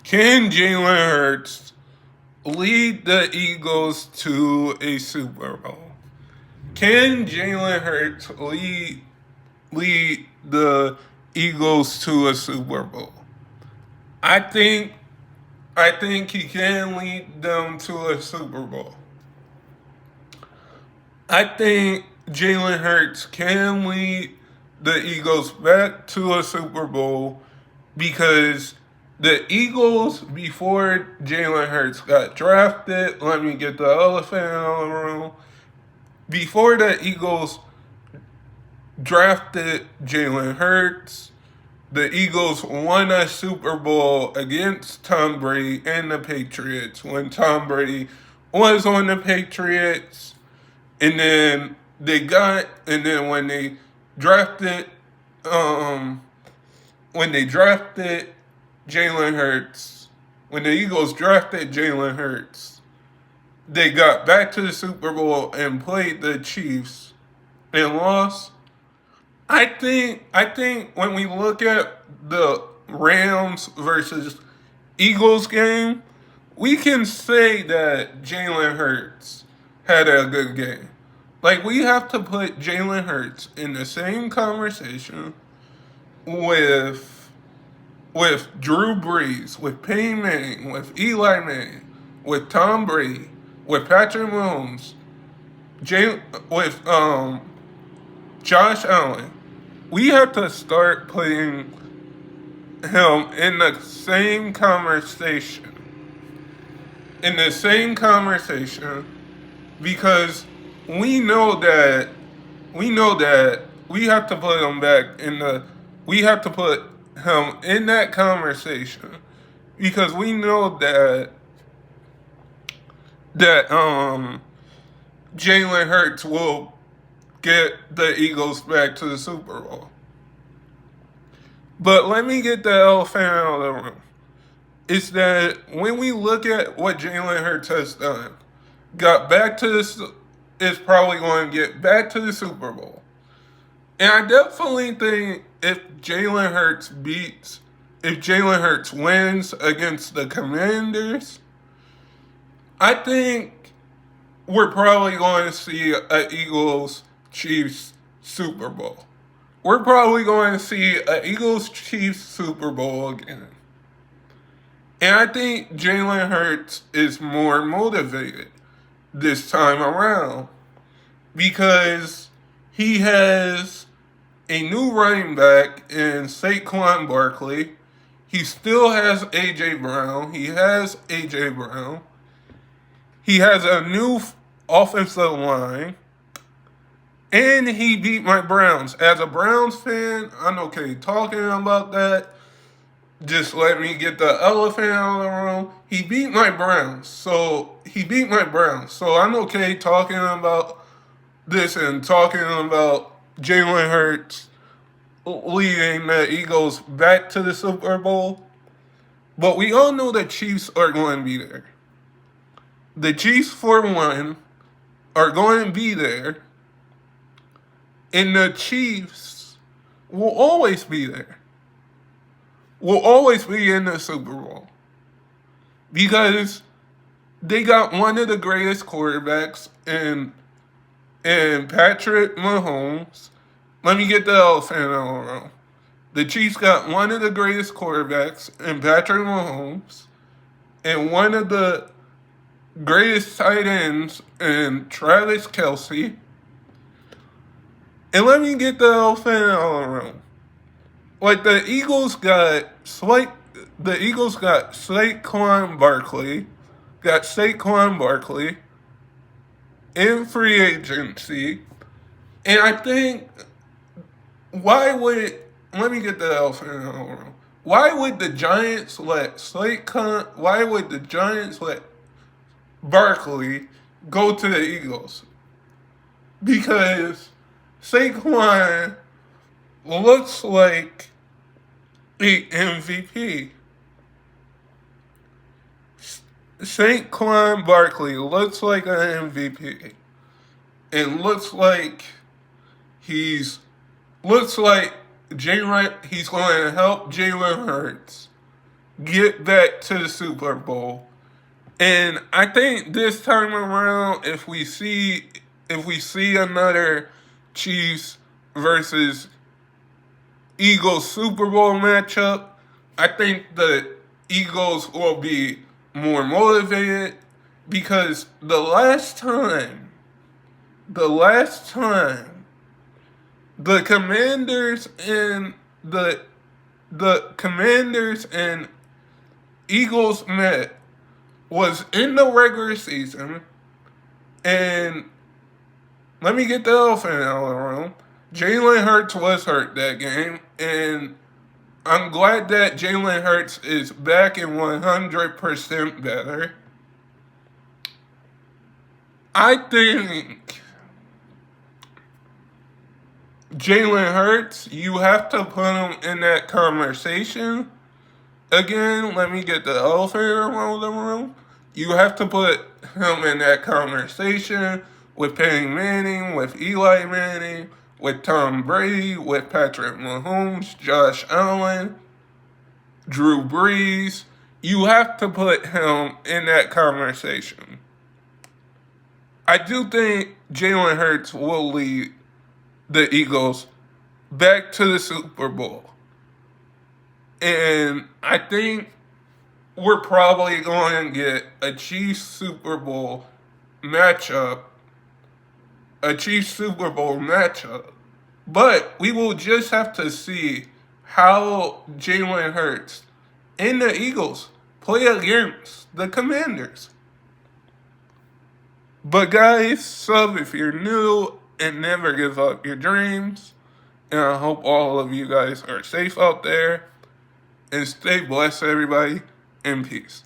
Can Jalen Hurts lead the Eagles to a Super Bowl? Can Jalen Hurts lead the Eagles to a Super Bowl? I think I think he can lead them to a Super Bowl. I think Jalen Hurts can lead the Eagles back to a Super Bowl because the Eagles, before Jalen Hurts got drafted, let me get the elephant out of the room. Before the Eagles drafted Jalen Hurts, the Eagles won a Super Bowl against Tom Brady and the Patriots when Tom Brady was on the Patriots. And then when they drafted, um, Jalen Hurts, when the Eagles drafted Jalen Hurts, they got back to the Super Bowl and played the Chiefs and lost. I think when we look at the Rams versus Eagles game, we can say that Jalen Hurts had a good game. Like, we have to put Jalen Hurts in the same conversation with Drew Brees, with Peyton Manning, with Eli Manning, with Tom Brady, with Patrick Mahomes, with Josh Allen. We have to start putting him in the same conversation. In the same conversation, because we know that we have to put him back in the we have to put him in that conversation because we know that Jalen Hurts will get the Eagles back to the Super Bowl. But let me get the elephant out of the room. It's that when we look at what Jalen Hurts has done, got back to this is probably going to get back to the Super Bowl. And I definitely think if Jalen Hurts wins against the Commanders, I think we're probably going to see a Eagles Chiefs Super Bowl. We're probably going to see a Eagles Chiefs Super Bowl again. And I think Jalen Hurts is more motivated this time around because he has a new running back in Saquon Barkley. He still has A.J. Brown. He has a new offensive line. And he beat my Browns. As a Browns fan, I'm okay talking about that. Just let me get the elephant out of the room. He beat my Browns. So I'm okay talking about this and talking about Jalen Hurts leading the Eagles back to the Super Bowl. But we all know the Chiefs are going to be there. The Chiefs, for one, are going to be there. And the Chiefs will always be there. Will always be in the Super Bowl. Because they got one of the greatest quarterbacks in Patrick Mahomes. Let me get the elephant out of the room. The Chiefs got one of the greatest quarterbacks in Patrick Mahomes and one of the greatest tight ends in Travis Kelce. And let me get the elephant out of the room. Like, the Eagles got Saquon Barkley in free agency. And I think let me get the elephant out of the room. Why would the Giants let Barkley go to the Eagles? Because Saquon looks like an MVP. Saquon Barkley looks like an MVP. And looks like he's going to help Jalen Hurts get back to the Super Bowl. And I think this time around, if we see another Chiefs versus Eagles Super Bowl matchup, I think the Eagles will be more motivated because the last time the Commanders and Eagles met was in the regular season, and let me get the elephant out of the room. Jalen Hurts was hurt that game, and I'm glad that Jalen Hurts is back and 100% better. I think Jalen Hurts, you have to put him in that conversation. Again, let me get the elephant around the room. You have to put him in that conversation with Peyton Manning, with Eli Manning, with Tom Brady, with Patrick Mahomes, Josh Allen, Drew Brees. You have to put him in that conversation. I do think Jalen Hurts will lead the Eagles back to the Super Bowl. And I think we're probably going to get a Chiefs Super Bowl matchup. A Chiefs Super Bowl matchup. But we will just have to see how Jalen Hurts and the Eagles play against the Commanders. But guys, sub if you're new and never give up your dreams. And I hope all of you guys are safe out there. And stay blessed, everybody, and peace.